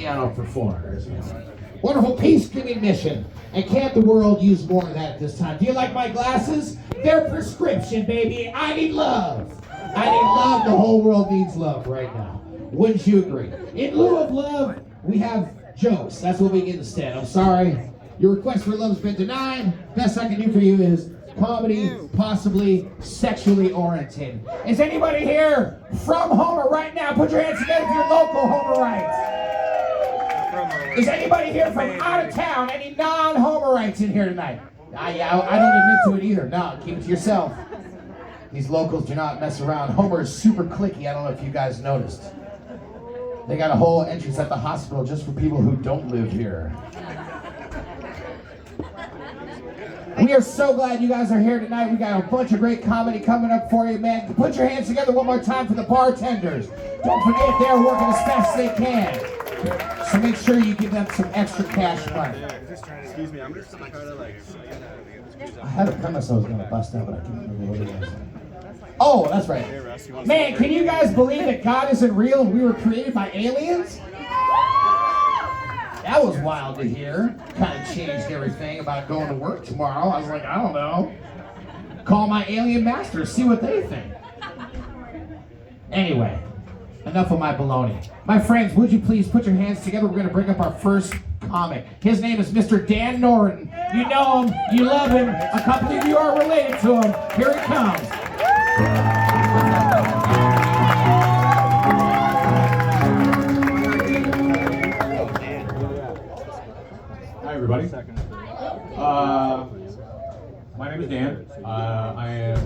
piano performers. Wonderful peacekeeping mission. And can't the world use more of that at this time? Do you like my glasses? They're prescription, baby. I need love. I need love. The whole world needs love right now. Wouldn't you agree? In lieu of love, we have jokes. That's what we get instead. I'm sorry. Your request for love has been denied. Best I can do for you is comedy, possibly sexually oriented. Is anybody here from Homer right now? Put your hands together for your local Homerites. Is anybody here from out of town? Any non-Homerites in here tonight? I don't admit to it either. No, keep it to yourself. These locals do not mess around. Homer is super cliquey. I don't know if you guys noticed. They got a whole entrance at the hospital just for people who don't live here. We are so glad you guys are here tonight. We got a bunch of great comedy coming up for you, man. Put your hands together one more time for the bartenders. Don't forget they're working as fast as they can. So make sure you give them some extra cash money. Excuse me, I'm just trying to like. I had a premise I was going to bust out, but I can't remember what it was. Oh, that's right. Man, can you guys believe that God isn't real and we were created by aliens? That was wild to hear. Kind of changed everything about going to work tomorrow. I was like, I don't know. Call my alien masters, see what they think. Anyway, enough of my baloney. My friends, would you please put your hands together? We're going to bring up our first comic. His name is Mr. Dan Norton. You know him, you love him. A couple of you are related to him. Here he comes. Hi, everybody. My name is Dan. I am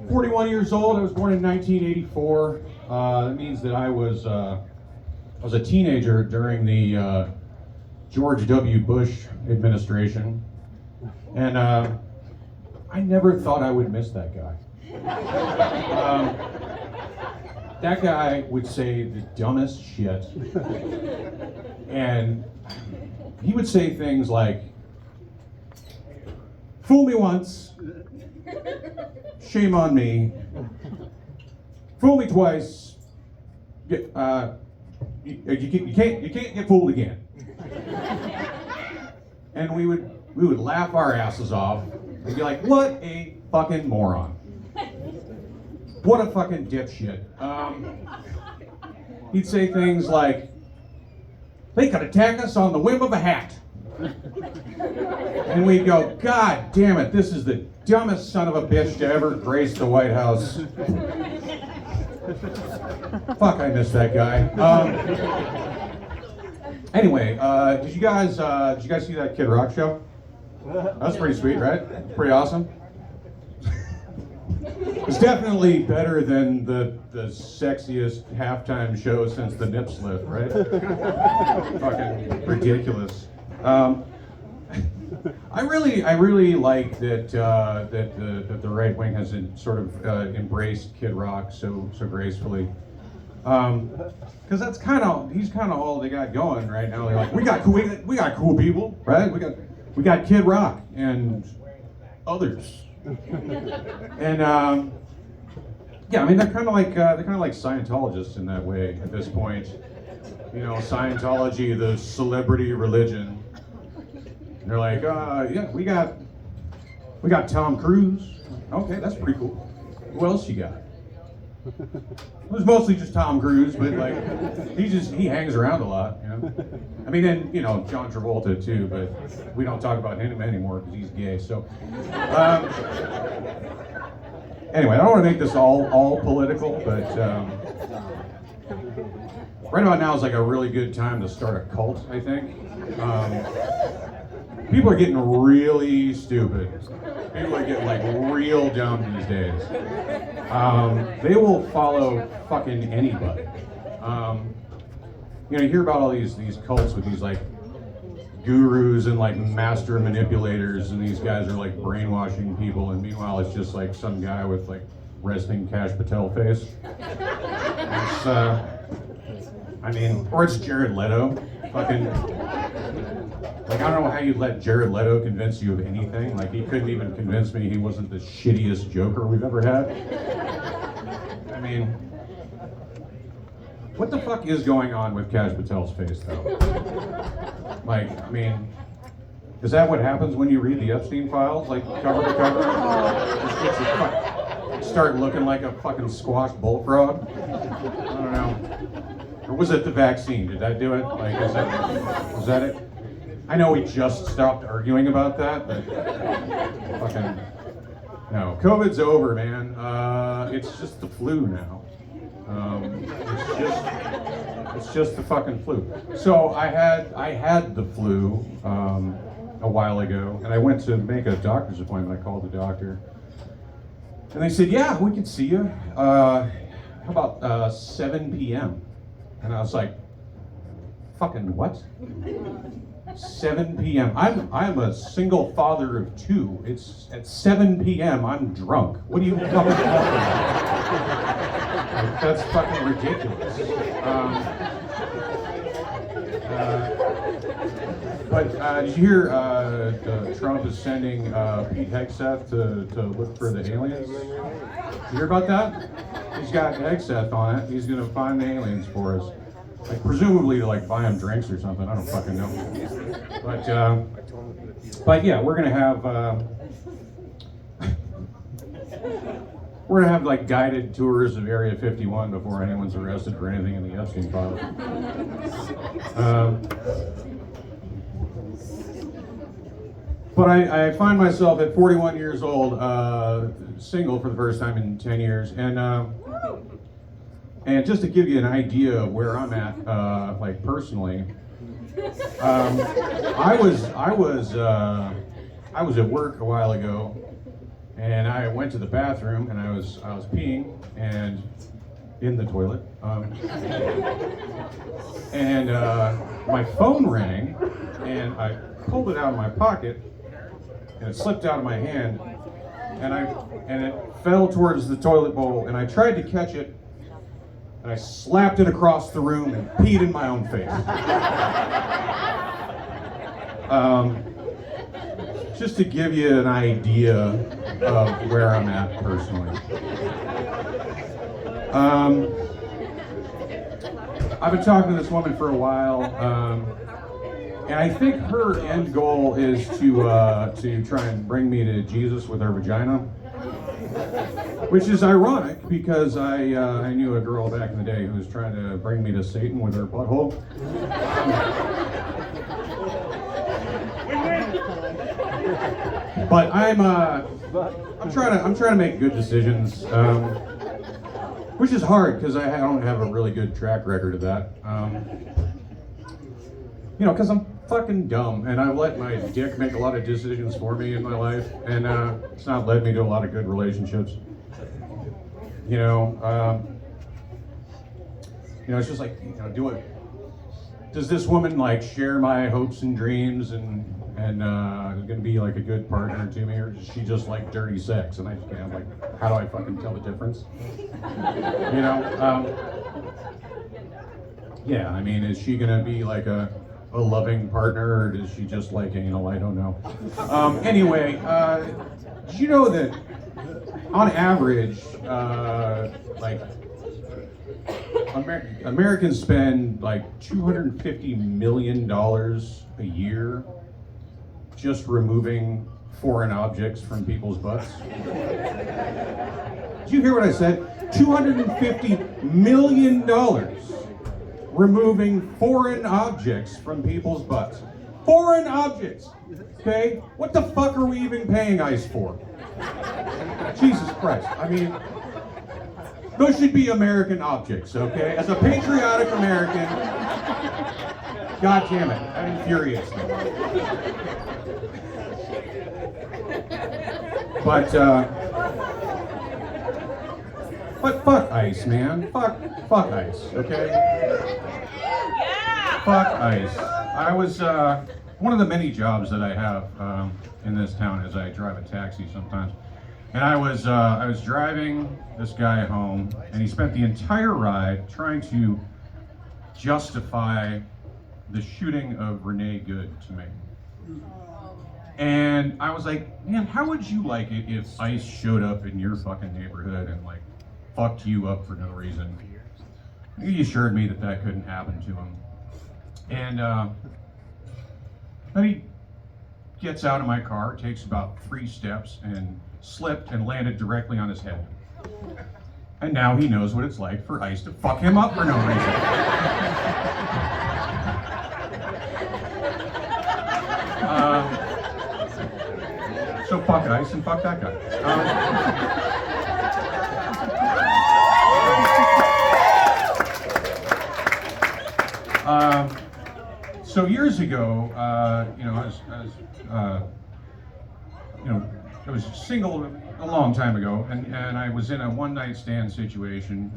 41 years old. I was born in 1984. That means that I was a teenager during the George W. Bush administration, and I never thought I would miss that guy. That guy would say the dumbest shit, and he would say things like, "Fool me once, shame on me. Fool me twice, you can't get fooled again." And we would laugh our asses off and be like, "What a fucking moron! What a fucking dipshit!" He'd say things like, "They could attack us on the whim of a hat." And we'd go, "God damn it, this is the dumbest son of a bitch to ever grace the White House." Fuck, I miss that guy. Anyway, did you guys see that Kid Rock show? That's pretty sweet, right? Pretty awesome. It's definitely better than the sexiest halftime show since the Nip Slip, right? Fucking ridiculous. I really like that the right wing has sort of embraced Kid Rock so gracefully. Because he's kind of all they got going right now. They're like, we got cool people, right? We got Kid Rock and others. And yeah, I mean they're kind of like Scientologists in that way at this point. You know, Scientology, the celebrity religion. And they're like, yeah, we got Tom Cruise. Okay, that's pretty cool. Who else you got? It was mostly just Tom Cruise, but like he hangs around a lot, you know. I mean, and you know John Travolta too, but we don't talk about him anymore because he's gay. So anyway, I don't want to make this all political, but right about now is like a really good time to start a cult, I think. People are getting really stupid. People are getting like real dumb these days. They will follow fucking anybody. You know, you hear about all these cults with these like gurus and like master manipulators, and these guys are like brainwashing people, and meanwhile it's just like some guy with like resting Kash Patel face. It's, I mean, or it's Jared Leto. Fucking, like, I don't know how you let Jared Leto convince you of anything. Like, he couldn't even convince me he wasn't the shittiest Joker we've ever had. I mean, What the fuck is going on with Kash Patel's face, though? Like, I mean, is that what happens when you read the Epstein files, like cover to cover? Just gets you start looking like a fucking squashed bullfrog? I don't know. Or was it the vaccine? Did that do it? Like, was that it? I know we just stopped arguing about that, but fucking no. COVID's over, man. It's just the flu now. It's just the fucking flu. So I had the flu a while ago, and I went to make a doctor's appointment. I called the doctor, and they said, "Yeah, we can see you. How about 7 p.m.?" And I was like, "Fucking what? 7 p.m. I'm a single father of 2. It's at 7 p.m. I'm drunk. What are you fucking talking about? Like, that's fucking ridiculous." But did you hear Trump is sending Pete Hegseth to look for the aliens? Did you hear about that? He's got Hegseth on it. He's gonna find the aliens for us. Like, presumably to like buy him drinks or something. I don't fucking know. But yeah, we're gonna have like guided tours of Area 51 before anyone's arrested for anything in the Epstein files. But I find myself at 41 years old, single for the first time in 10 years, and just to give you an idea of where I'm at, like personally, I was at work a while ago, and I went to the bathroom, and I was peeing and in the toilet, and my phone rang, and I pulled it out of my pocket, and it slipped out of my hand, and it fell towards the toilet bowl, and I tried to catch it. And I slapped it across the room and peed in my own face. Just to give you an idea of where I'm at personally. I've been talking to this woman for a while, and I think her end goal is to try and bring me to Jesus with her vagina. Which is ironic because I knew a girl back in the day who was trying to bring me to Satan with her butthole. But I'm trying to make good decisions, which is hard because I don't have a really good track record of that. You know, because I'm fucking dumb, and I've let my dick make a lot of decisions for me in my life, and it's not led me to a lot of good relationships. You know, it's just like, you know, does this woman like share my hopes and dreams and is gonna be like a good partner to me, or does she just like dirty sex? And I just can't, like, how do I fucking tell the difference? You know, yeah, I mean, is she gonna be like a loving partner, or does she just like anal? I don't know. Anyway, did you know that on average, like Americans spend like $250 million a year just removing foreign objects from people's butts? Did you hear what I said? $250 million removing foreign objects from people's butts. Foreign objects, okay? What the fuck are we even paying ICE for? Jesus Christ, I mean, those should be American objects, okay? As a patriotic American, God damn it, that infuriates me. But fuck ICE, man. Fuck ICE, okay? Yeah! Fuck ICE. I was, one of the many jobs that I have in this town is I drive a taxi sometimes. And I was driving this guy home, and he spent the entire ride trying to justify the shooting of Renee Good to me. And I was like, man, how would you like it if ICE showed up in your fucking neighborhood and like fucked you up for no reason? He assured me that that couldn't happen to him. And then he gets out of my car, takes about 3 steps, and slipped and landed directly on his head. And now he knows what it's like for Ice to fuck him up for no reason. So fuck Ice and fuck that guy. So years ago, I was single a long time ago, and I was in a one-night stand situation,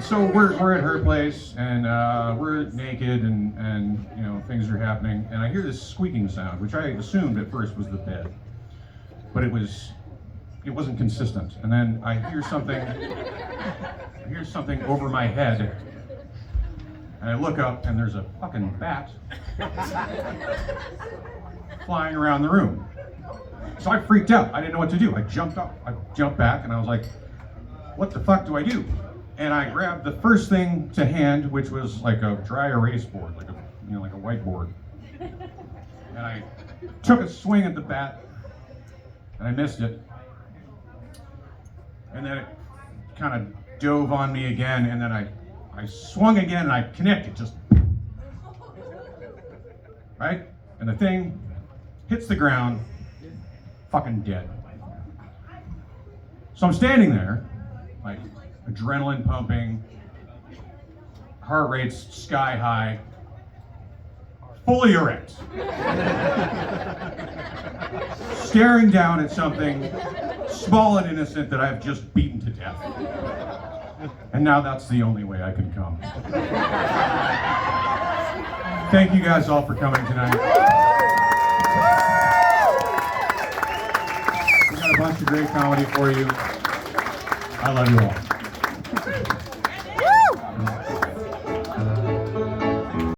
so we're at her place, and we're naked, and things are happening, and I hear this squeaking sound, which I assumed at first was the bed, but it wasn't consistent, and then I hear something over my head. And I look up, and there's a fucking bat flying around the room. So I freaked out. I didn't know what to do. I jumped up. I jumped back, and I was like, what the fuck do I do? And I grabbed the first thing to hand, which was like a dry erase board, like a whiteboard. And I took a swing at the bat, and I missed it. And then it kind of dove on me again, and then I swung again, and I connected, just right? And the thing hits the ground, fucking dead. So I'm standing there, like adrenaline pumping, heart rate's sky high, fully erect, staring down at something small and innocent that I've just beaten to death. And now that's the only way I can come. Thank you guys all for coming tonight. We got a bunch of great comedy for you. I love you all.